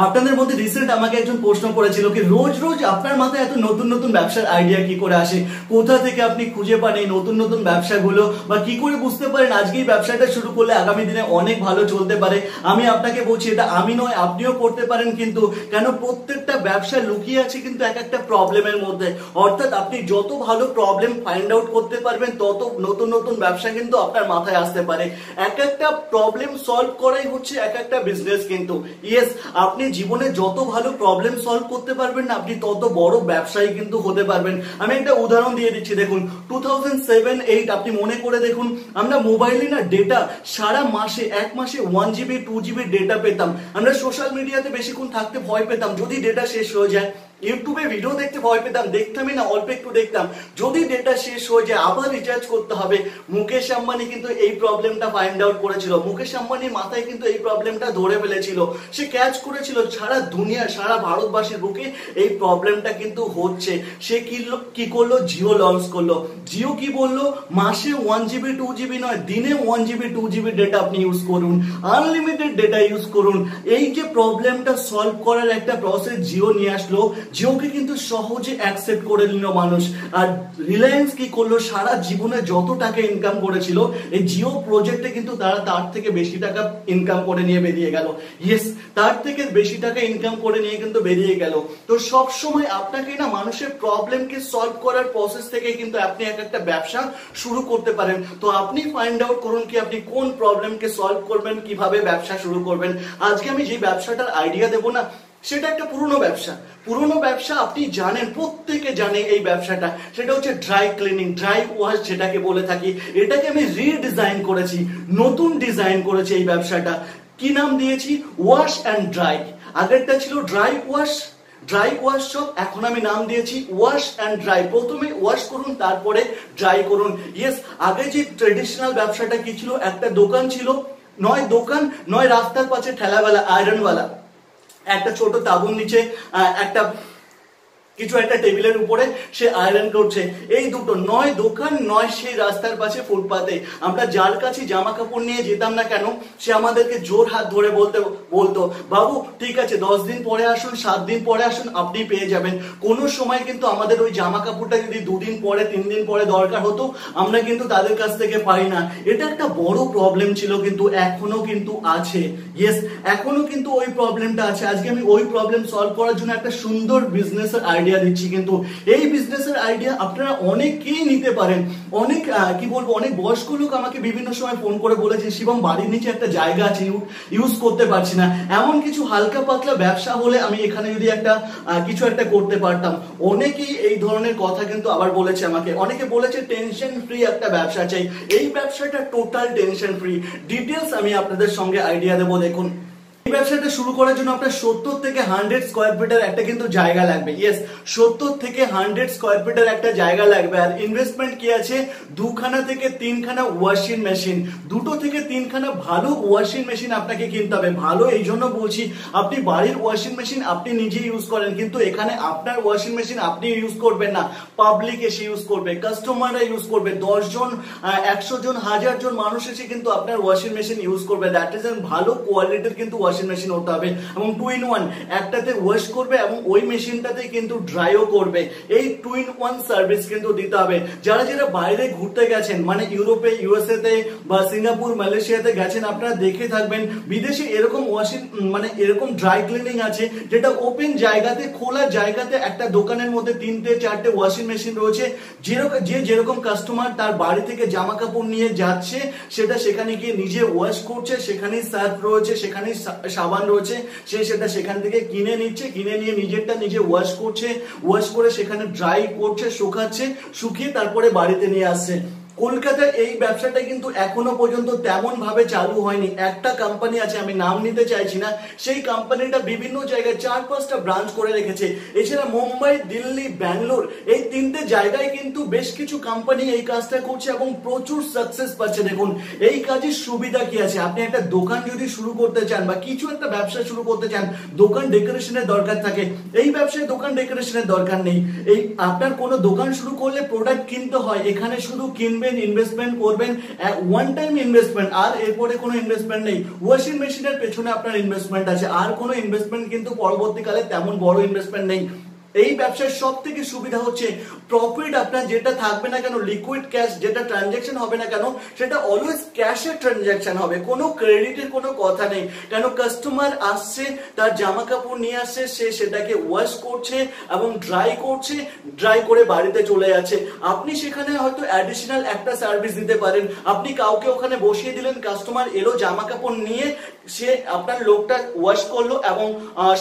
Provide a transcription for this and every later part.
আপনাদের মধ্যে রিসেন্ট আমাকে একজন প্রশ্ন করেছিল কি রোজ রোজ আপনার মাথায় এত নতুন নতুন ব্যবসার আইডিয়া কি করে আসে, কোথা থেকে আপনি খুঁজে পান এই নতুন নতুন ব্যবসাগুলো, বা কি করে বুঝতে পারেন আজকে এই ব্যবসাটা শুরু করলে আগামী দিনে অনেক ভালো চলতে পারে। আমি আপনাকে বলছি এটা আমি নয়, আপনিও করতে পারেন, কিন্তু কেন প্রত্যেকটা ব্যবসা লুকিয়ে আছে কিন্তু এক একটা প্রবলেমের মধ্যে। অর্থাৎ আপনি যত ভালো প্রবলেম ফাইন্ড আউট করতে পারবেন তত নতুন নতুন ব্যবসা কিন্তু আপনার মাথায় আসতে পারে। এক একটা প্রবলেম সলভ করাই হচ্ছে এক একটা বিজনেস। কিন্তু ইয়েস, আপনি জীবনে যত ভালো প্রবলেম সলভ করতে পারবেন না আপনি তত বড় ব্যবসায়ী কিন্তু হতে পারবেন। আমি একটা উদাহরণ দিয়ে দিচ্ছি, দেখুন 2007-8 আপনি মনে করে দেখুন, আমরা মোবাইলে না ডেটা সারা মাসে এক মাসে 1 GB 2 GB ডেটা পেতাম। আমরা সোশ্যাল মিডিয়াতে বেশিক্ষণ থাকতে ভয় পেতাম, যদি ডেটা শেষ হয়ে যায়। ইউটিউবে ভিডিও দেখতে ভয় পেতাম, দেখতামই না, অল্প একটু দেখতাম, যদি ডেটা শেষ হয়ে যায় আবার রিচার্জ করতে হবে। মুকেশ আম্বানি কিন্তু এই প্রবলেমটা ফাইন্ড আউট করেছিল, মুকেশ আম্বানির মাথায় কিন্তু এই প্রবলেমটা ধরে ফেলেছিল, সে ক্যাচ করেছিল সারা দুনিয়া সারা ভারতবাসীর বুকে এই প্রবলেমটা কিন্তু হচ্ছে। সে কি করলো, জিও লঞ্চ করলো। জিও কি বললো, মাসে 1 GB 2 GB নয়, দিনে 1 GB 2 GB ডেটা আপনি ইউজ করুন, আনলিমিটেড ডেটা ইউজ করুন। এই যে প্রবলেমটা সলভ করার একটা প্রসেস জিও নিয়ে আসলো, জিওকে কিন্তু সহজে অ্যাকসেপ্ট করে নিল মানুষ। আর রিলায়েন্স কি করলো, সারা জীবনে যত টাকা ইনকাম করেছিল এই জিও প্রজেক্টে কিন্তু তার থেকে বেশি টাকা ইনকাম করে নিয়ে বেরিয়ে গেল। ইয়েস, তার থেকে বেশি টাকা ইনকাম করে নিয়ে কিন্তু বেরিয়ে গেল। তো সব সময় আপনাকে না মানুষের প্রবলেমকে সলভ করার প্রসেস থেকে কিন্তু আপনি একটা ব্যবসা শুরু করতে পারেন। তো আপনি ফাইন্ড আউট করুন কি আপনি কোন প্রবলেমকে সলভ করবেন, কিভাবে ব্যবসা শুরু করবেন। আজকে আমি যে ব্যবসাটার আইডিয়া দেবো না সেটা একটা পুরনো ব্যবসা, আপনি জানেন, প্রত্যেকে জানে এই ব্যবসাটা। সেটা হচ্ছে ড্রাই ক্লিনিং, ড্রাই ওয়াশ যেটাকে বলে থাকি। এটাকে আমি রিডিজাইন করেছি, নতুন ডিজাইন করেছি এই ব্যবসাটা। কি নাম দিয়েছি, ওয়াশ অ্যান্ড ড্রাই। আগেরটা ছিল ড্রাই ওয়াশ শপ, এখন আমি নাম দিয়েছি ওয়াশ অ্যান্ড ড্রাই। প্রথমে ওয়াশ করুন তারপরে ড্রাই করুন। ইয়েস, আগে যে ট্রেডিশনাল ব্যবসাটা কি ছিল, একটা দোকান ছিল, নয় রাস্তার পাশে ঠেলাওয়ালা আয়রনওয়ালা, একটা ছোট তাঁবুর নিচে একটা টেবিলের উপরে সে আয়রন করছে। এই দুটো, নয় দোকান নয় সেই রাস্তার পাশে ফুটপাতে। আমরা যার কাছে জামা কাপড় নিয়ে যেতাম না কেন সে আমাদেরকে জোর হাত ধরে বলতো বাবু ঠিক আছে 10 দিন পরে আসুন, 7 দিন পরে আসুন, আপনি পেয়ে যাবেন। কোনো সময় কিন্তু আমাদের ওই জামা কাপড়টা যদি 2 দিন পরে 3 দিন পরে দরকার হতো আমরা কিন্তু তাদের কাছ থেকে পাই না। এটা একটা বড় প্রবলেম ছিল, কিন্তু এখনো কিন্তু আছে। ইয়েস, এখনো কিন্তু ওই প্রবলেমটা আছে। আজকে আমি ওই প্রবলেম সলভ করার জন্য একটা সুন্দর বিজনেসের আইডিয়া দিচ্ছি। কিন্তু এই বিজনেসের আইডিয়া আপনারা অনেকেই নিতে পারেন। অনেক অনেক বয়স্ক লোক আমাকে বিভিন্ন সময় ফোন করে বলেছে শিবম বাড়ির নিচে একটা জায়গা আছে ইউজ করতে পারছি না, এমন কিছু হালকা পাতলা ব্যবসা হলে আমি এখানে যদি কিছু একটা করতে পারতাম। অনেকেই এই ধরনের কথা কিন্তু আবার বলেছে আমাকে, অনেকে বলেছে টেনশন ফ্রি একটা ব্যবসা চাই। এই ব্যবসাটা টোটাল টেনশন ফ্রি। ডিটেলস আমি আপনাদের সঙ্গে আইডিয়া দেবো। দেখুন, এই ব্যবসাটা শুরু করার জন্য আপনার 70 থেকে 100 স্কোয়ার ফিটের একটা কিন্তু জায়গা লাগবে। ইয়েস, 70 থেকে 100 স্কোয়ার ফিটের একটা জায়গা লাগবে। আর ইনভেস্টমেন্ট কি আছে, 2খানা থেকে 3খানা ওয়াশিং মেশিন, 2 থেকে 3খানা ভালো ওয়াশিং মেশিন আপনাকে কিনতে হবে। ভালো এই জন্য বলছি, আপনি বাড়ির ওয়াশিং মেশিন আপনি নিজে ইউজ করেন, কিন্তু এখানে আপনার ওয়াশিং মেশিন আপনি ইউজ করবেন না, পাবলিক এসে ইউজ করবে, কাস্টমাররা ইউজ করবে। 10 জন 100 জন 1000 জন মানুষ এসে কিন্তু আপনার ওয়াশিং মেশিন ইউজ করবে। দ্যাট ইজ ভালো কোয়ালিটির কিন্তু ওয়াশিং মেশিন হতে হবে, এবং 2 in 1, একটাতে ওয়াশ করবে এবং ওই মেশিনটাতে কিন্তু ড্রাইও করবে। এই 2 in 1 সার্ভিস কিন্তু দিতে হবে। যারা বাইরে ঘুরতে গেছেন, মানে ইউরোপে, ইউএসএ তে বা সিঙ্গাপুর, মালয়েশিয়াতে গেছেন, আপনারা দেখে থাকবেন বিদেশে এরকম এরকম ড্রাই ক্লিনিং আছে যেটা ওপেন জায়গাতে, খোলা জায়গাতে একটা দোকানের মধ্যে 3-4টে ওয়াশিং মেশিন রয়েছে। যেরকম কাস্টমার তার বাড়ি থেকে জামা কাপড় নিয়ে যাচ্ছে সেটা সেখানে গিয়ে নিজে ওয়াশ করছে, সেখানেই সার্ফ রয়েছে, সেখানেই সাবান রয়েছে, সেটা সেখান থেকে কিনে নিচ্ছে, কিনে নিয়ে নিজেরটা নিজে ওয়াশ করছে, ওয়াশ করে সেখানে ড্রাই করছে, শুকাচ্ছে, শুকিয়ে তারপরে বাড়িতে নিয়ে আসছে। কলকাতায় এই ব্যবসাটা কিন্তু এখনো পর্যন্ত তেমন ভাবে চালু হয়নি। একটা কোম্পানি আছে, আমি নাম নিতে চাইছি না, সেই কোম্পানিটা বিভিন্ন জায়গায় 4-5টা ব্রাঞ্চ করে রেখেছে। এছাড়া মুম্বাই, দিল্লি, ব্যাঙ্গালোর, এই 3টে জায়গায় কিন্তু বেশ কিছু কোম্পানি এই কাজটা করছে এবং প্রচুর সাকসেস পাচ্ছে। দেখুন, এই কাজের সুবিধা কি আছে, আপনি একটা দোকান যদি শুরু করতে চান বা কিছু একটা ব্যবসা শুরু করতে চান, দোকান ডেকোরেশনের দরকার থাকে। এই ব্যবসায় দোকান ডেকোরেশনের দরকার নেই। এই আপনার কোনো দোকান শুরু করলে প্রোডাক্ট কিনতে হয়, এখানে শুধু কিনবে ইনভেস্টমেন্ট করবেন, ওয়ান টাইম ইনভেস্টমেন্ট, আর এরপরে কোনো ইনভেস্টমেন্ট নেই। ওয়াশিং মেশিনের পেছনে আপনার ইনভেস্টমেন্ট আছে, আর কোনো ইনভেস্টমেন্ট কিন্তু পরবর্তীকালে তেমন বড় ইনভেস্টমেন্ট নেই। এই ব্যবসার সব থেকে সুবিধা হচ্ছে প্রফিট আপনার যেটা থাকবে না কেন, লিকুইড ক্যাশ যেটা ট্রানজাকশন হবে না কেন, সেটা অলওয়েজ ক্যাশের ট্রানজাকশন হবে, কোনো ক্রেডিটের কোনো কথা নেই। কেন, কাস্টমার আসছে, তার জামা কাপড় নিয়ে আসছে, সে সেটাকে ওয়াশ করছে এবং ড্রাই করছে, ড্রাই করে বাড়িতে চলে যাচ্ছে। আপনি সেখানে হয়তো অ্যাডিশনাল একটা সার্ভিস দিতে পারেন, আপনি কাউকে ওখানে বসিয়ে দিলেন, কাস্টমার এলো জামা কাপড় নিয়ে, সে আপনার লোকটা ওয়াশ করলো এবং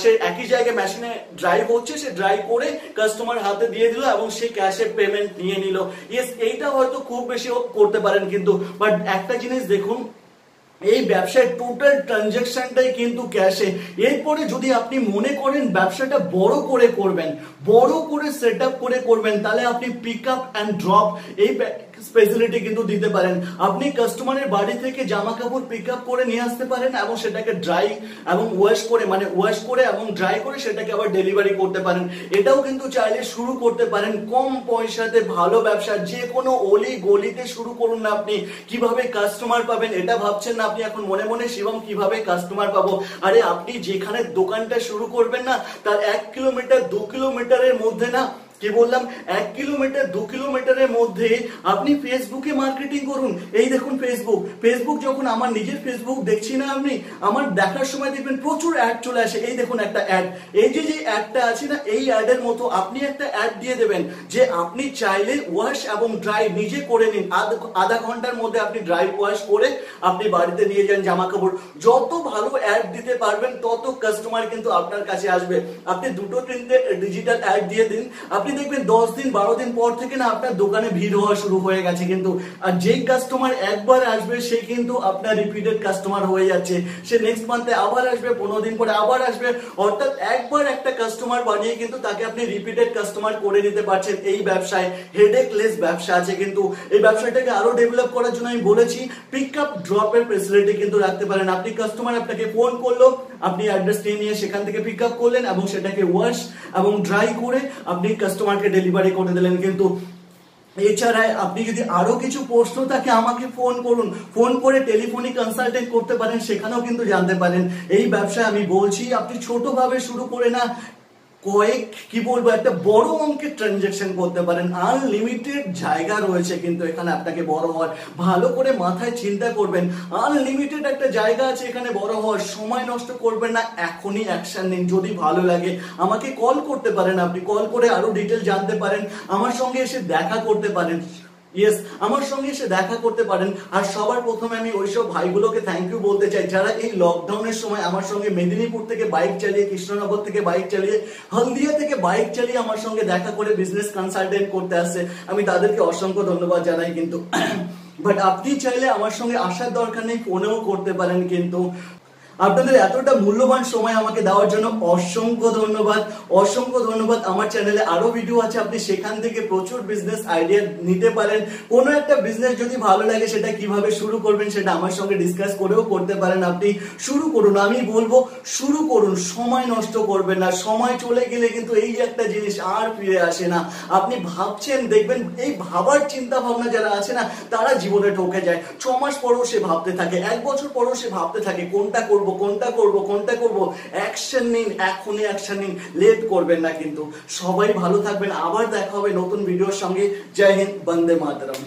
সে একই জায়গায় মেশিনে ড্রাই হচ্ছে, সে ড্রাই করে কাস্টমার হাতে দিয়ে দিল এবং সে ক্যাশে পেমেন্ট নিয়ে নিল। ইয়েস, এইটা হয়তো খুব বেশি করতে পারেন, কিন্তু বাট একটা জিনিস দেখুন, এই ব্যবসায় টোটাল ট্রানজাকশনটাই কিন্তু ক্যাশে। এরপরে যদি আপনি মনে করেন ব্যবসাটা বড় করে করবেন, বড় করে সেট আপ করে করবেন, তাহলে আপনি পিক আপ অ্যান্ড ড্রপ এই স্পেশালিটি কিন্তু দিতে পারেন। আপনি কাস্টমারের বাড়ি থেকে জামা কাপড় পিক আপ করে নিয়ে আসতে পারেন এবং সেটাকে ড্রাই এবং ওয়াশ করে, মানে ওয়াশ করে এবং ড্রাই করে সেটাকে আবার ডেলিভারি করতে পারেন। এটাও কিন্তু চাইলে শুরু করতে পারেন কম পয়সাতে ভালো ব্যবসা। যে কোনো অলি গলিতে শুরু করুন না। আপনি কিভাবে কাস্টমার পাবেন এটা ভাবছেন না আপনি এখন মনে মনে, শিবম কিভাবে কাস্টমার পাবো? আরে আপনি যেখানে দোকানটা শুরু করবেন না, তার 1 কিলোমিটার 2 কিলোমিটারের মধ্যে না, কি বললাম, 1 কিলোমিটার 2 কিলোমিটারের মধ্যে আপনি ফেসবুকে মার্কেটিং করুন। এই দেখুন ফেসবুক যখন আমার নিজের ফেসবুক দেখছি না, আপনি আমার দেখার সময় দেখবেন প্রচুর অ্যাড চলে আসে। এই দেখুন একটা অ্যাড, এই যে অ্যাডটা আছে না, এই অ্যাডের মতো আপনি একটা অ্যাড দিয়ে দেবেন যে আপনি চাইলে ওয়াশ এবং ড্রাই নিজে করে নিন, আধা ঘন্টার মধ্যে আপনি ড্রাই ওয়াশ করে আপনি বাড়িতে নিয়ে যান জামা কাপড়। যত ভালো অ্যাড দিতে পারবেন তত কাস্টমার কিন্তু আপনার কাছে আসবে। আপনি 2-3টে ডিজিটাল অ্যাড দিয়ে দিন, আপনি দেখবেন 10 দিন 12 দিন পর থেকে না আপনার দোকানে ভিড় হওয়া শুরু হয়ে গেছে কিন্তু। আর যেই কাস্টমার একবার আসবে সে কিন্তু আপনার রিপিটেড কাস্টমার হয়ে যাচ্ছে, সে নেক্সট মান্থে আবার আসবে, 15 দিন পরে আবার আসবে। অর্থাৎ একবার একটা কাস্টমার বানিয়ে কিন্তু তাকে আপনি রিপিটেড কাস্টমার করে নিতে পারছেন। এই ব্যবসায় হেডেকলেস ব্যবসা আছে, কিন্তু এই ব্যবসাটাকে আরো ডেভেলপ করার জন্য আমি বলেছি পিক আপ ড্রপের ফেসিলিটি কিন্তু রাখতে পারেন। আপনি কাস্টমার আপনাকে ফোন করলো, আপনি অ্যাড্রেস নিয়ে সেখান থেকে পিক আপ করলেন এবং সেটাকে ওয়াশ এবং ড্রাই করে আপনি কাস্টমারকে ডেলিভারি করে দিলেন। কিন্তু এছাড়া আপনি যদি আরো কিছু প্রশ্ন থাকে আমাকে ফোন করুন, ফোন করে টেলিফোনিক কনসালটেন্ট করতে পারেন, সেখানেও কিন্তু জানতে পারেন। এই ব্যবসায় আমি বলছি আপনি ছোটভাবে শুরু করে না একটা বড় অঙ্কের ট্রানজাকশন করতে পারেন। আনলিমিটেড জায়গা রয়েছে কিন্তু এখানে আপনাকে বড় হওয়ার, ভালো করে মাথায় চিন্তা করবেন। আনলিমিটেড একটা জায়গা আছে এখানে বড় হওয়ার, সময় নষ্ট করবেন না, এখনই অ্যাকশন নিন। যদি ভালো লাগে আমাকে কল করতে পারেন, আপনি কল করে আরো ডিটেল জানতে পারেন, আমার সঙ্গে এসে দেখা করতে পারেন। ইয়েস, আমার সঙ্গে এসে দেখা করতে পারেন। আর সবার প্রথমে আমি ওইসব ভাইগুলোকে থ্যাংক ইউ বলতে চাই যারা এই লকডাউনের সময় আমার সঙ্গে মেদিনীপুর থেকে বাইক চালিয়ে, কৃষ্ণনগর থেকে বাইক চালিয়ে, হলদিয়া থেকে বাইক চালিয়ে আমার সঙ্গে দেখা করে বিজনেস কনসালটেন্ট করতে আসছে। আমি তাদেরকে অসংখ্য ধন্যবাদ জানাই। কিন্তু বাট আপনি চাইলে আমার সঙ্গে আসার দরকার নেই, ফোনেও করতে পারেন। কিন্তু আপনাদের এতটা মূল্যবান সময় আমাকে দেওয়ার জন্য অসংখ্য ধন্যবাদ, অসংখ্য ধন্যবাদ। আমার চ্যানেলে আরো ভিডিও আছে, আপনি সেখান থেকে প্রচুর বিজনেস আইডিয়া নিতে পারেন। কোনো একটা বিজনেস যদি ভালো লাগে সেটা কিভাবে শুরু করবেন সেটা আমার সঙ্গে ডিসকাস করেও করতে পারেন। আপনি শুরু করুন, আমি বলবো শুরু করুন, সময় নষ্ট করবেন না। সময় চলে গেলে কিন্তু এই একটা জিনিস আর ফিরে আসে না। আপনি ভাবছেন, দেখবেন এই ভাবার চিন্তা ভাবনা যারা আছে না তারা জীবনে ঠকে যায়। 6 মাস পরেও সে ভাবতে থাকে, 1 বছর পরেও সে ভাবতে থাকে কোনটা করব। অ্যাকশন নিন, এখনই অ্যাকশন নিন, লেট করবেন না। কিন্তু সবাই ভালো থাকবেন, আবার দেখা হবে নতুন ভিডিওর সঙ্গে। জয় হিন্দ, বন্দে মাতরম।